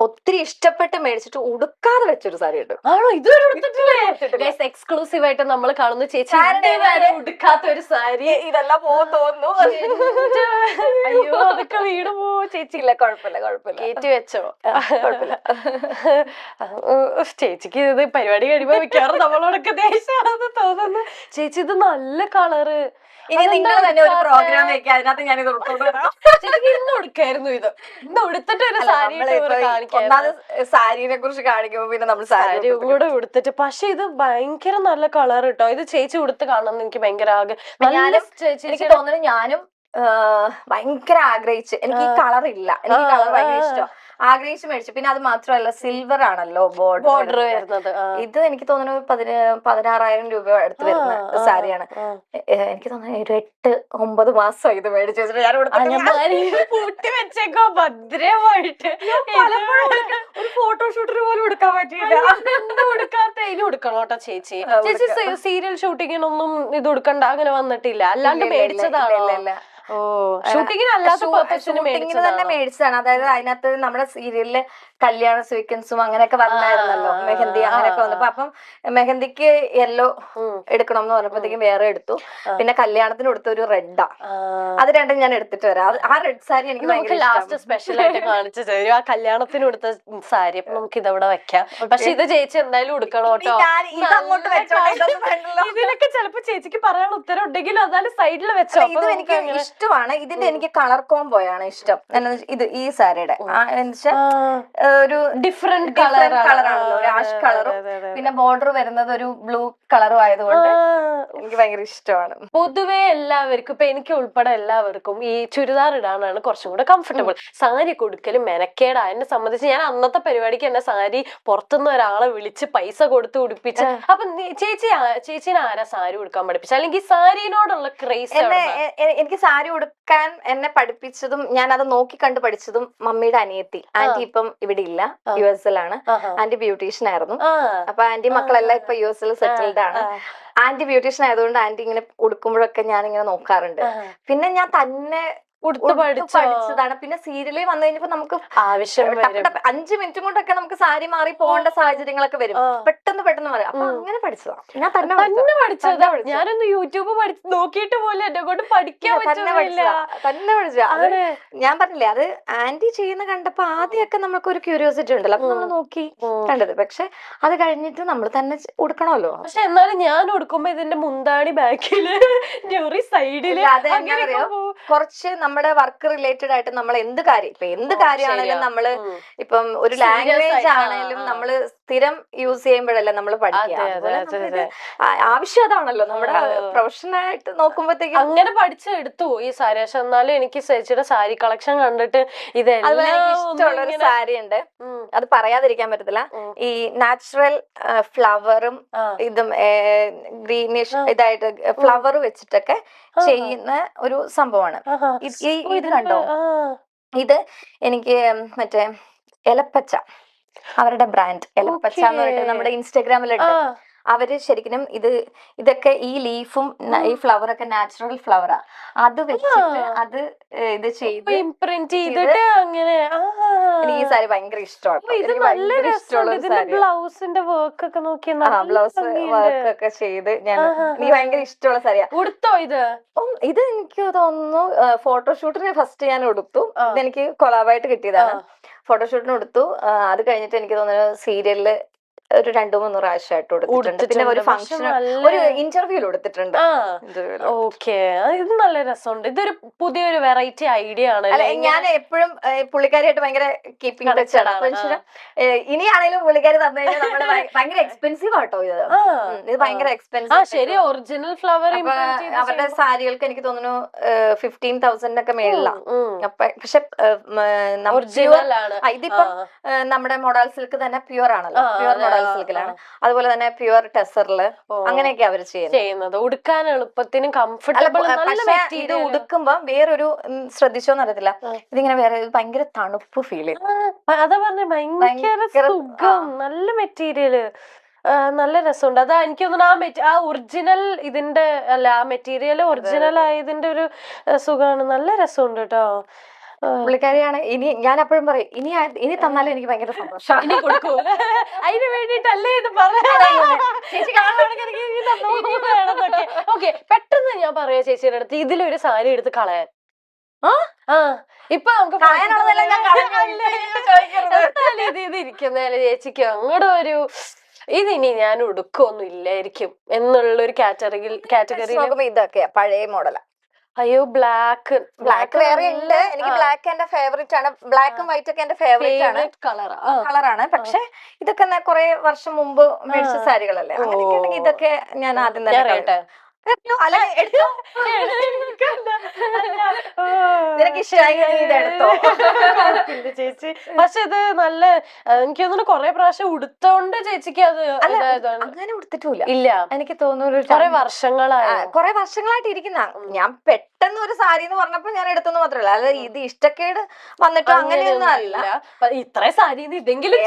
ഒത്തിരി ഇഷ്ടപ്പെട്ട് മേടിച്ചിട്ട് ഉടുക്കാതെ വെച്ചൊരു സാരി ഉണ്ട്. ആണോ? ഇതുവരെ എക്സ്ക്ലൂസീവ് ആയിട്ട് നമ്മൾ കാണുന്ന ചേച്ചി ഉടുക്കാത്ത ഒരു സാരി. ഇതെല്ലാം തോന്നുന്നു. അയ്യോ അതൊക്കെ വീട് പോവോ ചേച്ചി? ഇല്ല, കുഴപ്പമില്ല കയറ്റി വെച്ചോ, കുഴപ്പമില്ല. ചേച്ചിക്ക് ഇത് പരിപാടി കഴിയുമ്പോ മിക്കവാറും നമ്മളോടൊക്കെ ദേഷ്യമാണെന്ന് തോന്നുന്നു. ചേച്ചി ഇത് നല്ല കളറ്. ഇനി നിങ്ങൾ തന്നെ ഒരു പ്രോഗ്രാം വെക്കുക, അതിനകത്ത് ഞാൻ ഇത് ഉടുത്തോണ്ട് ഇന്ന് ഉടുക്കായിരുന്നു. ഇന്ന് ഉടുത്തിട്ട് ഒരു സാരി സാരിനെ കുറിച്ച് കാണിക്കുമ്പോ പിന്നെ നമ്മൾ സാരി കൂടെ ഉടുത്തിട്ട്. പക്ഷെ ഇത് ഭയങ്കര നല്ല കളർ കേട്ടോ. ഇത് ചേച്ചി ഉടുത്ത് കാണണം എനിക്ക് ഭയങ്കര എനിക്ക് തോന്നുന്നു. ഞാനും ഭയങ്കര ആഗ്രഹിച്ച്, എനിക്ക് ഈ കളർ ഇല്ല, എനിക്ക് ഈ കളർ ഭയങ്കര ഇഷ്ടം, ആഗ്രഹിച്ച് മേടിച്ചു. പിന്നെ അത് മാത്രമല്ല സിൽവർ ആണല്ലോ ബോർഡർ വരുന്നത്. ഇത് എനിക്ക് തോന്നുന്നു 16,000 രൂപ അടുത്ത് വരുന്ന സാരിയാണ്. എനിക്ക് തോന്നുന്നു ഒരു 8-9 മാസം ഇത് മേടിച്ചു വെച്ചിട്ട് ഞാൻ പൂട്ടി വെച്ചേക്കോ ഭദ്രമായിട്ട്. ഒരു ഫോട്ടോഷൂട്ടിന് പോലും എടുക്കാൻ പറ്റിയില്ല. ഉടുക്കാത്ത ഇനി ഉടുക്കണം കേട്ടോ ചേച്ചി. ചേച്ചി സീരിയൽ ഷൂട്ടിങ്ങിനൊന്നും ഇത് ഉടുക്കണ്ട അങ്ങനെ വന്നിട്ടില്ല, അല്ലാണ്ട് മേടിച്ചതാണോ? ഓ, ഷൂട്ടിങ്ങിന് തന്നെ മേടിച്ചതാണ്. അതായത് അതിനകത്ത് നമ്മുടെ സീരിയലില് കല്യാണ സ്വീക്കൻസും അങ്ങനെയൊക്കെ വന്നായിരുന്നല്ലോ, മെഹന്തി അങ്ങനെയൊക്കെ വന്നപ്പോ. അപ്പം മെഹന്തിക്ക് യെല്ലോ എടുക്കണം എന്ന് പറഞ്ഞപ്പോഴത്തേക്കും വേറെ എടുത്തു. പിന്നെ കല്യാണത്തിന് എടുത്ത ഒരു റെഡാ, അത് രണ്ടും ഞാൻ എടുത്തിട്ട് വരാം. ആ റെഡ് സാരി എനിക്ക് ഭയങ്കര ലാസ്റ്റ് സ്പെഷ്യൽ ആയിട്ട് കാണിച്ചു തരും. ആ കല്യാണത്തിന് എടുത്ത സാരി അപ്പൊ നമുക്ക് ഇതവിടെ വെക്കാം. പക്ഷെ ഇത് ചേച്ചി എന്തായാലും ഉടുക്കണം കേട്ടോ. ഇതിലൊക്കെ ചിലപ്പോ ചേച്ചിക്ക് പറയാൻ ഉത്തരം ഉണ്ടെങ്കിലും അതായത് സൈഡിൽ വെച്ചോ. ഇത് എനിക്ക് ഇഷ്ടമാണ്. ഇതിന്റെ എനിക്ക് കളർ കോംബോയാണ് ഇഷ്ടം. ഇത് ഈ സാരിയുടെ ഒരു ഡിഫറെന്റ് കളറാണല്ലോ, ഒരു ആഷ് കളറും പിന്നെ ബോർഡർ വരുന്നത് ഒരു ബ്ലൂ കളറും ആയതുകൊണ്ട് എനിക്ക് ഭയങ്കര ഇഷ്ടമാണ്. പൊതുവെ എല്ലാവർക്കും, ഇപ്പൊ എനിക്ക് ഉൾപ്പെടെ എല്ലാവർക്കും ഈ ചുരിദാർ ഇടാനാണ് കുറച്ചും കൂടെ കംഫർട്ടബിൾ. സാരി കൊടുക്കലും മെനക്കേടാ. എന്നെ സംബന്ധിച്ച് ഞാൻ അന്നത്തെ പരിപാടിക്ക് എന്നെ സാരി പുറത്തുനിന്ന് ഒരാളെ വിളിച്ച് പൈസ കൊടുത്ത് ഉടുപ്പിച്ച്. അപ്പൊ ചേച്ചിനെ ആരാ സാരി ഉടുക്കാൻ പഠിപ്പിച്ച, അല്ലെങ്കിൽ സാരിനോടുള്ള ക്രേസ്? എനിക്ക് സാരി ഉടുക്കാൻ എന്നെ പഠിപ്പിച്ചതും ഞാൻ അത് നോക്കി കണ്ട് പഠിച്ചതും മമ്മിയുടെ അനിയത്തി. ആന്റി ഇപ്പം ഇവിടെ ഇല്ല, US-ലാണ്. ആന്റി ബ്യൂട്ടീഷ്യൻ ആയിരുന്നു. അപ്പൊ ആന്റി മക്കളെല്ലാം ഇപ്പൊ US-ൽ സെറ്റിൽഡ് ആണ്. ആന്റി ബ്യൂട്ടീഷ്യൻ ആയതുകൊണ്ട് ആന്റി ഇങ്ങനെ ഉടുക്കുമ്പോഴൊക്കെ ഞാൻ ഇങ്ങനെ നോക്കാറുണ്ട്. പിന്നെ ഞാൻ തന്നെ പഠിച്ചതാണ്. പിന്നെ സീരിയലിൽ വന്നു കഴിഞ്ഞപ്പോ നമുക്ക് ആവശ്യം 5 മിനിറ്റും കൊണ്ടൊക്കെ നമുക്ക് സാരി മാറി പോകേണ്ട സാഹചര്യങ്ങളൊക്കെ വരും. പെട്ടെന്ന് പറയാം. അപ്പൊ അങ്ങനെ പഠിച്ചതാ, ഞാൻ തന്നെ പഠിച്ചതാ. ഞാനൊന്ന് യൂട്യൂബ് നോക്കിയിട്ട് പോലും എന്നെ കൊണ്ട് പഠിക്കാൻ തന്നെ പഠിച്ചതാ. അത് ഞാൻ പറഞ്ഞില്ലേ, അത് ആന്റി ചെയ്യുന്ന കണ്ടപ്പോ ആദ്യമൊക്കെ നമുക്ക് ഒരു ക്യൂരിയോസിറ്റി ഉണ്ടല്ലോ, അപ്പൊ നമ്മൾ നോക്കി കണ്ടത്. പക്ഷെ അത് കഴിഞ്ഞിട്ട് നമ്മൾ തന്നെ ഉടുക്കണമല്ലോ. പക്ഷെ എന്നാലും ഞാൻ ഉടുക്കുമ്പോ ഇതിന്റെ മുന്താണി ബാക്കില് സൈഡില് കുറച്ച് നമ്മുടെ വർക്ക് റിലേറ്റഡ് ആയിട്ട് നമ്മൾ എന്ത് കാര്യമാണെങ്കിലും നമ്മള് ഇപ്പം ഒരു ലാംഗ്വേജ് ആണെങ്കിലും നമ്മള് സ്ഥിരം യൂസ് ചെയ്യുമ്പോഴല്ലേ നമ്മൾ പഠിക്കുക. ആവശ്യം അതാണല്ലോ നമ്മുടെ പ്രൊഫഷനായിട്ട് നോക്കുമ്പോഴത്തേക്ക്. അങ്ങനെ പഠിച്ചെടുത്തു ഈ സാരി. പക്ഷെ എന്നാലും എനിക്ക് ചേച്ചിയുടെ സാരി കളക്ഷൻ കണ്ടിട്ട് അതുപോലെ എനിക്ക് ഇഷ്ടമുള്ള ഒരു സാരി ഉണ്ട്, അത് പറയാതിരിക്കാൻ പറ്റത്തില്ല. ഈ നാച്ചുറൽ ഫ്ലവറും ഇതും ഗ്രീനിഷ് ഇതായിട്ട് ഫ്ലവർ വെച്ചിട്ടൊക്കെ ചെയ്യുന്ന ഒരു സംഭവമാണ്. ഇത് കണ്ടോ, ഇത് എനിക്ക് മറ്റേ എലപ്പച്ച, അവരുടെ ബ്രാൻഡ് എലപ്പച്ച എന്ന് പറഞ്ഞിട്ട് നമ്മുടെ ഇൻസ്റ്റാഗ്രാമിലുണ്ട്. അവര് ശരിക്കും ഇതൊക്കെ ഈ ലീഫും ഈ ഫ്ലവറൊക്കെ നാച്ചുറൽ ഫ്ലവറാ. അത് വെച്ചിട്ട് അത് ഇത് ചെയ്ത് അങ്ങനെ എനിക്ക് ഈ സാരി ഭയങ്കര ഇഷ്ടമാണ്. ബ്ലൗസിന്റെ വർക്ക് ഒക്കെ നോക്കി, ബ്ലൗസ് വർക്ക് ഒക്കെ ചെയ്ത് ഞാൻ എനിക്ക് ഭയങ്കര ഇഷ്ടമുള്ള സാരിയാ. ഉടുത്തോ ഇത്? ഇത് എനിക്ക് തോന്നുന്നു ഫോട്ടോഷൂട്ടിന് ഫസ്റ്റ് ഞാൻ ഉടുത്തു. ഇതെനിക്ക് കൊളാബായിട്ട് കിട്ടിയതാണ്. ഫോട്ടോഷൂട്ടിന് ഉടുത്തു. അത് കഴിഞ്ഞിട്ട് എനിക്ക് തോന്നുന്നു സീരിയലില് ഒരു 2-3 പ്രാവശ്യമായിട്ട് കൊടുത്തിട്ടുണ്ട്. പിന്നെ ഒരു ഫംഗ്ഷൻ, ഒരു ഇന്റർവ്യൂല് കൊടുത്തിട്ടുണ്ട്. ഓക്കെ, ഇത് നല്ല രസമുണ്ട്. ഇതൊരു പുതിയൊരു വെറൈറ്റി ഐഡിയ ആണ്. ഞാൻ എപ്പോഴും പുള്ളിക്കാരിയായിട്ട് ഭയങ്കര കീപ്പിംഗ് ടച്ചാണ്. അപ്പൊ ഇനിയാണെങ്കിലും പുള്ളിക്കാരി തന്നു കഴിഞ്ഞാൽ നമ്മള് ഭയങ്കര എക്സ്പെൻസീവ് ആട്ടോ. ഇത് ഭയങ്കര എക്സ്പെൻസീവ്. ശരി, ഒറിജിനൽ ഫ്ലവർ അവരുടെ സാരികൾക്ക് എനിക്ക് തോന്നുന്നു 15,000 ഒക്കെ മേളിലാണ്. പക്ഷെ ഇതിപ്പം നമ്മുടെ മോഡൽ സിൽക്ക് തന്നെ പ്യുവർ ആണല്ലോ, പ്യുവർ മോഡൽ സിൽക്കിലാണ്. അതുപോലെ തന്നെ പ്യുവർ ടെസറില് അങ്ങനെയൊക്കെ അവർ ചെയ്യുന്നത്. ഉടുക്കാൻ എളുപ്പത്തിനും കംഫർട്ടബിൾ. പക്ഷെ ഇത് ഉടുക്കുമ്പോ വേറൊരു ശ്രദ്ധിച്ചോന്ന് അറിയത്തില്ല, ഇതിങ്ങനെ വേറെ ഭയങ്കര തണുപ്പ് ഫീൽ ചെയ്യും. അതാ പറഞ്ഞ ഭയങ്കര സുഖം, നല്ല മെറ്റീരിയല്, നല്ല രസമുണ്ട്. അതാ എനിക്ക് തോന്നുന്നു ആ ഒറിജിനൽ ഇതിന്റെ അല്ല, ആ മെറ്റീരിയൽ ഒറിജിനൽ ആയതിന്റെ ഒരു സുഖമാണ്. നല്ല രസമുണ്ട് കേട്ടോ. പുള്ളിക്കാരിയാണ്. ഇനി ഞാൻ എപ്പോഴും പറയും, ഇനി തന്നാലും എനിക്ക് ഭയങ്കര സന്തോഷം. ഇനി കൊടുക്കൂ. അതിന് വേണ്ടിട്ടല്ലേ ഇത് പറയാന്നൊക്കെ. ഓക്കെ, പെട്ടെന്ന് ഞാൻ പറയാ ചേച്ചിയുടെ അടുത്ത് ഇതിലൊരു സാരി എടുത്ത് കളയാൻ. ഇപ്പൊ നമുക്ക് ഇത് ഇരിക്കുന്നതല്ലേ ചേച്ചിക്ക് അങ്ങോട്ട് ഒരു ഇതിനി ഞാൻ ഉടുക്കൊന്നും ഇല്ലായിരിക്കും എന്നുള്ളൊരു കാറ്റഗറി. ഇതൊക്കെയാ പഴയ മോഡലാ. അയ്യോ, ബ്ലാക്ക് വേറെ ഉണ്ട്. എനിക്ക് ബ്ലാക്ക് എന്റെ ഫേവറേറ്റ് ആണ്. ബ്ലാക്കും വൈറ്റ് ഒക്കെ എന്റെ ഫേവറേറ്റ് കളറാണ്. പക്ഷെ ഇതൊക്കെ കുറെ വർഷം മുമ്പ് മേടിച്ച സാരികളല്ലേ. അങ്ങനെയൊക്കെ ഇതൊക്കെ ഞാൻ ആദ്യം തന്നെ പറയട്ടെ. നിനക്ക് ഇഷ്ടമായി ഇതെടുത്തോ ചേച്ചി. പക്ഷെ ഇത് നല്ല, എനിക്ക് തോന്നുന്നു കൊറേ പ്രാവശ്യം ഉടുത്തോണ്ട് ചേച്ചിക്ക് അത് അങ്ങനെ ഉടുത്തിട്ടില്ല. ഇല്ല, എനിക്ക് തോന്നുന്നു കൊറേ വർഷങ്ങളായിട്ട് ഇരിക്കുന്ന. ഞാൻ പെട്ടെന്ന് ഒരു സാരി എന്ന് പറഞ്ഞപ്പോ ഞാൻ എടുത്തെന്ന് മാത്രമല്ല, അല്ല ഇത് ഇഷ്ടക്കേട് വന്നിട്ടോ അങ്ങനെയൊന്നും അല്ല. ഇത്ര സാരി ഇതെങ്കിലും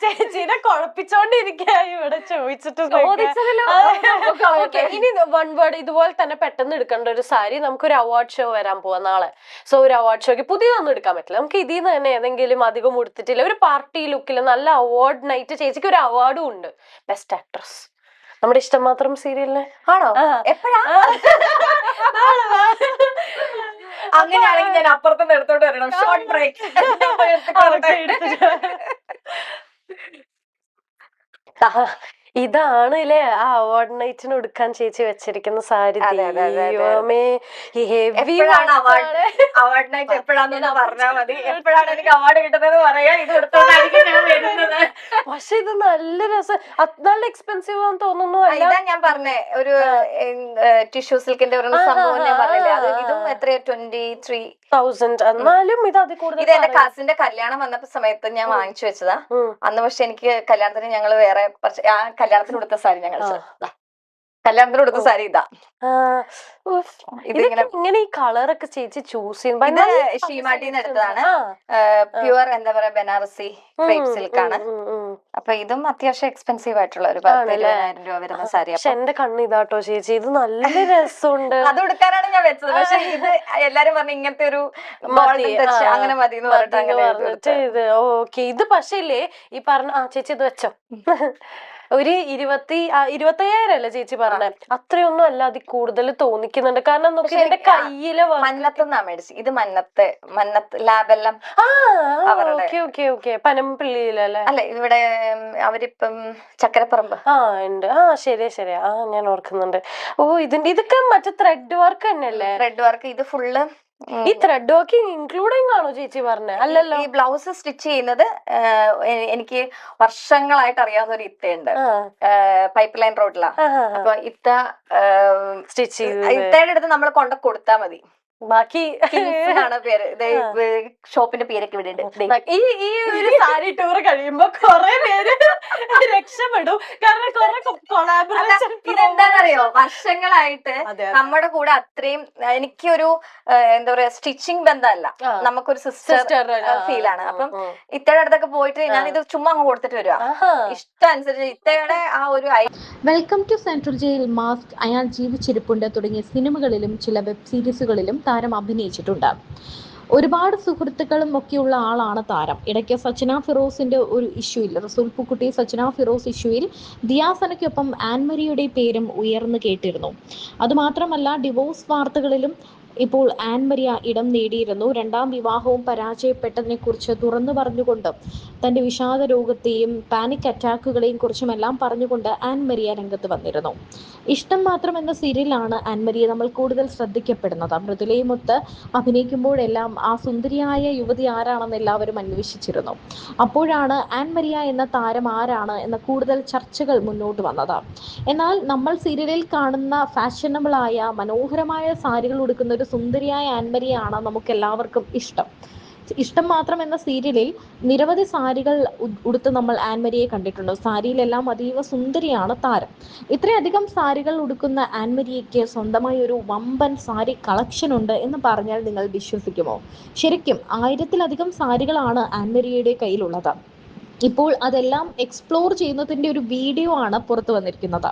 ചേച്ചിനെ കുഴപ്പിച്ചോണ്ടിരിക്കാ ഇവിടെ ചോദിച്ചിട്ട്. ഇനി വൺ വേർഡ് ഇതുപോലെ തന്നെ പെട്ടെന്ന് എടുക്കേണ്ട ഒരു സാരി, നമുക്കൊരു അവാർഡ് ഷോ വരാൻ പോവാ നാളെ. സോ ഒരു അവാർഡ് ഷോക്ക് പുതിയതൊന്നും എടുക്കാൻ പറ്റില്ല. നമുക്ക് ഇതിൽ നിന്ന് തന്നെ ഏതെങ്കിലും അധികം ഉടുത്തിട്ടില്ല ഒരു പാർട്ടി ലുക്കിൽ നല്ല അവാർഡ് നൈറ്റ്. ചേച്ചിക്ക് ഒരു അവാർഡും ഉണ്ട്, ബെസ്റ്റ് ആക്ട്രസ്, നമ്മുടെ ഇഷ്ടം മാത്രം സീരിയലിന്. ആണോ? എപ്പോഴാ? അങ്ങനെയാണെങ്കിൽ ഞാൻ അപ്പുറത്തുനിന്ന് എടുത്തോണ്ട് വരണം. Short break. ഇതാണ് അല്ലേ ആ അവാർഡ് നൈറ്റിന് എടുക്കാൻ ചേച്ചി വെച്ചിരിക്കുന്ന സാരി. അവാർഡ് നൈറ്റ് എപ്പോഴാന്ന് പറഞ്ഞാൽ മതി. എപ്പോഴാണ് എനിക്ക് അവാർഡ് കിട്ടുന്നത് പറയാ. ഇത് എടുത്തോണ്ടായിരിക്കും ഞാൻ വരുന്നത്. പക്ഷെ ഇത് നല്ല രസം, നല്ല എക്സ്പെൻസീവ് ആണെന്ന് തോന്നുന്നു. ഇതാ ഞാൻ പറഞ്ഞേ, ഒരു ടിഷ്യൂ സിൽക്കിന്റെ ഒരു സംഭവം ഞാൻ പറഞ്ഞില്ലേ, അത് ഇതും എത്രയാ 23,000. എന്നാലും ഇത് അതിൽ കൂടുതൽ. ഇത് എന്റെ കസിന്റെ കല്യാണം വന്നപ്പോ സമയത്ത് ഞാൻ വാങ്ങിച്ചു വെച്ചതാ അന്ന്. പക്ഷെ എനിക്ക് കല്യാണത്തിന് ഞങ്ങള് വേറെ കല്യാണത്തിന് കൊടുത്ത സാരി കല്യാണത്തിന് കൊടുത്ത സാരി ഇതാ. ഇങ്ങനെ ഈ കളറൊക്കെ ചേച്ചി ചൂസ് ചെയ്യുമ്പോ ഷീമാട്ടിന്ന് എടുത്തതാണ്. പ്യുവർ എന്താ പറയാ ബനാറസി ക്രേപ്പ് സിൽക്ക് ആണ്. അപ്പൊ ഇതും അത്യാവശ്യം എക്സ്പെൻസീവ് ആയിട്ടുള്ള ഒരു 10,000 രൂപ വരുന്ന സാരി. പക്ഷെ എന്റെ കണ്ണ് ഇതാട്ടോ ചേച്ചി, ഇത് നല്ല രസമുണ്ട്. അത് എടുക്കാനാണ് ഞാൻ വെച്ചത്. പക്ഷെ ഇത് എല്ലാരും പറഞ്ഞു ഇങ്ങനത്തെ ഒരു അങ്ങനെ മതി എന്ന് പറഞ്ഞിട്ട് ഇത് ഓക്കെ. ഇത് പക്ഷേ ഇല്ലേ ഈ പറഞ്ഞ ചേച്ചി ഇത് വെച്ചോ ഒരു 25,000 അല്ലേ ചേച്ചി പറഞ്ഞ, അത്രയൊന്നും അല്ല, അതിൽ കൂടുതൽ തോന്നിക്കുന്നുണ്ട്. കാരണം എന്റെ കയ്യില് മന്നത്തെന്നാ മേടിച്ചു. ഇത് മന്നത്ത് ലാബെല്ലാം പനമ്പള്ളിയിലല്ലേ? അല്ല, ഇവിടെ അവരിപ്പം ചക്കരപ്പറമ്പ് ഉണ്ട്. ശരിയാ ഞാൻ ഓർക്കുന്നുണ്ട്. ഇതൊക്കെ മറ്റേ ത്രെഡ് വർക്ക് തന്നെയല്ലേ? Thread work. ഇത് ഫുള്ള് ഈ ത്രെഡ് വർക്കിംഗ് ഇൻക്ലൂഡിംഗ് ആണോ ചേച്ചി പറഞ്ഞത്? അല്ലല്ലോ. ഈ ബ്ലൗസ് സ്റ്റിച്ച് ചെയ്യുന്നത് എനിക്ക് വർഷങ്ങളായിട്ട് അറിയാവുന്ന ഒരു ഇത്തയുണ്ട്, പൈപ്പ് ലൈൻ റോഡിലാ. അപ്പൊ സ്റ്റിച്ച് ഇത്തയുടെ അടുത്ത് നമ്മൾ കൊണ്ട് കൊടുത്താൽ മതി. ബാക്കി പേര് ഷോപ്പിന്റെ പേരൊക്കെ ഇവിടെ ഉണ്ട്. ഈ ഒരു സാരി ടൂർ കഴിയുമ്പോ കൊറേ പേര് രക്ഷപ്പെടും. കാരണം കൊളാബറേഷൻ ഇതെന്താണെന്നറിയോ, വർഷങ്ങളായിട്ട് നമ്മുടെ കൂടെ അത്രയും എനിക്കൊരു എന്താ പറയാ സ്റ്റിച്ചിങ് ബന്ധമല്ല, നമുക്കൊരു സിസ്റ്റർ ഫീൽ ആണ്. അപ്പം ഇത്തയുടെ അടുത്തൊക്കെ പോയിട്ട് ഞാൻ ഇത് ചുമ്മാ അങ്ങ് കൊടുത്തിട്ട് വരുവാ, ഇഷ്ടം അനുസരിച്ച്. ഇത്തയുടെ ആ ഒരു welcome to central jail, mask, അയാൾ ജീവിച്ചിരിപ്പുണ്ട് തുടങ്ങിയ സിനിമകളിലും ചില വെബ് സീരീസുകളിലും താരം അഭിനയിച്ചിട്ടുണ്ട്. ഒരുപാട് സുഹൃത്തുക്കളും ഒക്കെയുള്ള ആളാണ് താരം. ഇടയ്ക്ക് സച്ചന ഫിറോസിന്റെ ഒരു ഇഷ്യൂയിൽ, റസൂൽ പൂക്കുട്ടി സച്ചന ഫിറോസ് ഇഷ്യൂയിൽ ദിയാസനയ്ക്കൊപ്പം ആൻമരിയുടെ പേരും ഉയർന്നു കേട്ടിരുന്നു. അതുമാത്രമല്ല ഡിവോഴ്സ് വാർത്തകളിലും ഇപ്പോൾ ആൻമരിയ ഇടം നേടിയിരുന്നു. രണ്ടാം വിവാഹവും പരാജയപ്പെട്ടതിനെ കുറിച്ച് തുറന്നു പറഞ്ഞുകൊണ്ട് തന്റെ വിഷാദ രോഗത്തെയും പാനിക് അറ്റാക്കുകളെയും കുറിച്ചുമെല്ലാം പറഞ്ഞുകൊണ്ട് ആൻമരിയ രംഗത്ത് വന്നിരുന്നു. ഇഷ്ടം മാത്രം എന്ന സീരിയലാണ് ആൻമരിയ നമ്മൾ കൂടുതൽ ശ്രദ്ധിക്കപ്പെടുന്നത്. മൃദുലയുമൊത്ത് അഭിനയിക്കുമ്പോഴെല്ലാം ആ സുന്ദരിയായ യുവതി ആരാണെന്ന് എല്ലാവരും അന്വേഷിച്ചിരുന്നു. അപ്പോഴാണ് ആൻമരിയ എന്ന താരം ആരാണ് എന്ന കൂടുതൽ ചർച്ചകൾ മുന്നോട്ട് വന്നത്. എന്നാൽ നമ്മൾ സീരിയലിൽ കാണുന്ന ഫാഷനബിളായ മനോഹരമായ സാരികൾ ഉടുക്കുന്ന ഒരു സുന്ദരിയായ ആൻമരിയാണ് നമുക്ക് എല്ലാവർക്കും ഇഷ്ടം. ഇഷ്ടം മാത്രം എന്ന സീരിയലിൽ നിരവധി സാരികൾ ഉടുത്ത് നമ്മൾ ആൻമരിയെ കണ്ടിട്ടുണ്ട്. സാരിയിലെല്ലാം അതീവ സുന്ദരിയാണ് താരം. ഇത്രയധികം സാരികൾ ഉടുക്കുന്ന ആൻമരിയയ്ക്ക് സ്വന്തമായി ഒരു വമ്പൻ സാരി കളക്ഷൻ ഉണ്ട് എന്ന് പറഞ്ഞാൽ നിങ്ങൾ വിശ്വസിക്കുമോ? ശരിക്കും 1000-ലധികം സാരികളാണ് ആൻമരിയയുടെ കയ്യിലുള്ളത്. ഇപ്പോൾ അതെല്ലാം എക്സ്പ്ലോർ ചെയ്യുന്നതിൻ്റെ ഒരു വീഡിയോ ആണ് പുറത്തു വന്നിരിക്കുന്നത്.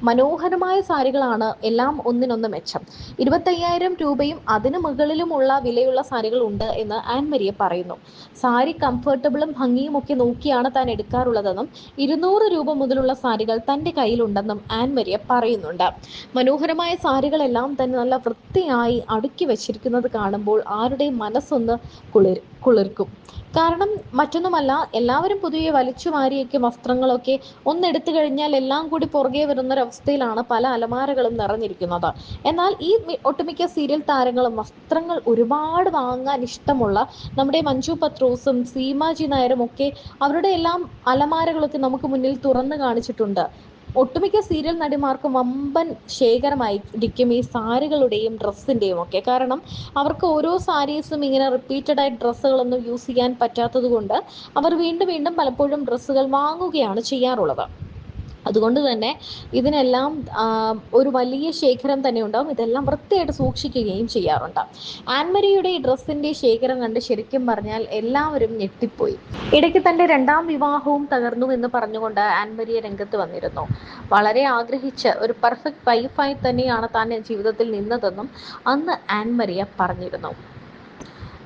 മനോഹരമായ സാരികളാണ്, എല്ലാം ഒന്നിനൊന്ന് മെച്ചം. 25,000 രൂപയും അതിന് മുകളിലുമുള്ള വിലയുള്ള സാരികൾ ഉണ്ട് എന്ന് ആൻ മരിയ പറയുന്നു. സാരി കംഫർട്ടബിളും ഭംഗിയും ഒക്കെ നോക്കിയാണ് താൻ എടുക്കാറുള്ളതെന്നും 200 രൂപ മുതലുള്ള സാരികൾ തൻ്റെ കയ്യിലുണ്ടെന്നും ആൻ മരിയ പറയുന്നുണ്ട്. മനോഹരമായ സാരികളെല്ലാം തന്നെ നല്ല വൃത്തിയായി അടുക്കി വെച്ചിരിക്കുന്നത് കാണുമ്പോൾ ആരുടെയും മനസ്സൊന്ന് കുളിർക്കും. കാരണം മറ്റൊന്നുമല്ല, എല്ലാവരും പൊതുവെ വലിച്ചു വാരിയൊക്കെ വസ്ത്രങ്ങളൊക്കെ ഒന്നെടുത്തു കഴിഞ്ഞാൽ എല്ലാം കൂടി പുറകെ വരുന്നൊരവസ്ഥയിലാണ് പല അലമാരകളും നിറഞ്ഞിരിക്കുന്നത്. എന്നാൽ ഈ ഒട്ടുമിക്ക സീരിയൽ താരങ്ങളും വസ്ത്രങ്ങൾ ഒരുപാട് വാങ്ങാൻ ഇഷ്ടമുള്ള നമ്മുടെ മഞ്ജു പത്രോസും സീമാജി നായരും ഒക്കെ അവരുടെ എല്ലാം അലമാരകളൊക്കെ നമുക്ക് മുന്നിൽ തുറന്നു കാണിച്ചിട്ടുണ്ട്. ഒട്ടുമിക്ക സീരിയൽ നടിമാർക്കും വമ്പൻ ശേഖരമായിരിക്കും ഈ സാരികളുടെയും ഡ്രസ്സിൻ്റെയും ഒക്കെ. കാരണം അവർക്ക് ഓരോ സാരീസും ഇങ്ങനെ റിപ്പീറ്റഡ് ആയിട്ട് ഡ്രസ്സുകളൊന്നും യൂസ് ചെയ്യാൻ പറ്റാത്തത് കൊണ്ട് അവർ വീണ്ടും വീണ്ടും പലപ്പോഴും ഡ്രസ്സുകൾ വാങ്ങുകയാണ് ചെയ്യാറുള്ളത്. അതുകൊണ്ട് തന്നെ ഇതിനെല്ലാം ഒരു വലിയ ശേഖരം തന്നെ ഉണ്ടാവും. ഇതെല്ലാം വൃത്തിയായിട്ട് സൂക്ഷിക്കുകയും ചെയ്യാറുണ്ട്. ആൻമരിയുടെ ഈ ഡ്രസ്സിൻ്റെ ശേഖരം കണ്ട് ശരിക്കും പറഞ്ഞാൽ എല്ലാവരും ഞെട്ടിപ്പോയി. ഇടയ്ക്ക് തൻ്റെ 2ാം വിവാഹവും തകർന്നു എന്ന് പറഞ്ഞുകൊണ്ട് ആൻമരിയ രംഗത്ത് വന്നിരുന്നു. വളരെ ആഗ്രഹിച്ച് ഒരു പെർഫെക്റ്റ് വൈഫായി തന്നെയാണ് താൻ ജീവിതത്തിൽ നിന്നതെന്നും അന്ന് ആൻമരിയ പറഞ്ഞിരുന്നു.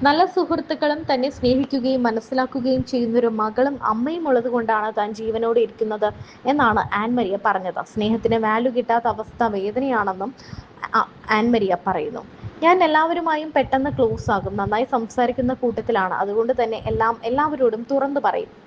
നല്ല സുഹൃത്തുക്കളും തന്നെ സ്നേഹിക്കുകയും മനസ്സിലാക്കുകയും ചെയ്യുന്നൊരു മകളും അമ്മയും ഉള്ളത് കൊണ്ടാണ് താൻ ജീവനോടെ ഇരിക്കുന്നത് എന്നാണ് ആൻ മരിയ പറഞ്ഞത്. സ്നേഹത്തിന് വാല്യൂ കിട്ടാത്ത അവസ്ഥ വേദനയാണെന്നും ആൻ മരിയ പറയുന്നു. ഞാൻ എല്ലാവരുമായും പെട്ടെന്ന് ക്ലോസ് ആകും, നന്നായി സംസാരിക്കുന്ന കൂട്ടത്തിലാണ്, അതുകൊണ്ട് തന്നെ എല്ലാവരോടും തുറന്നു പറയും.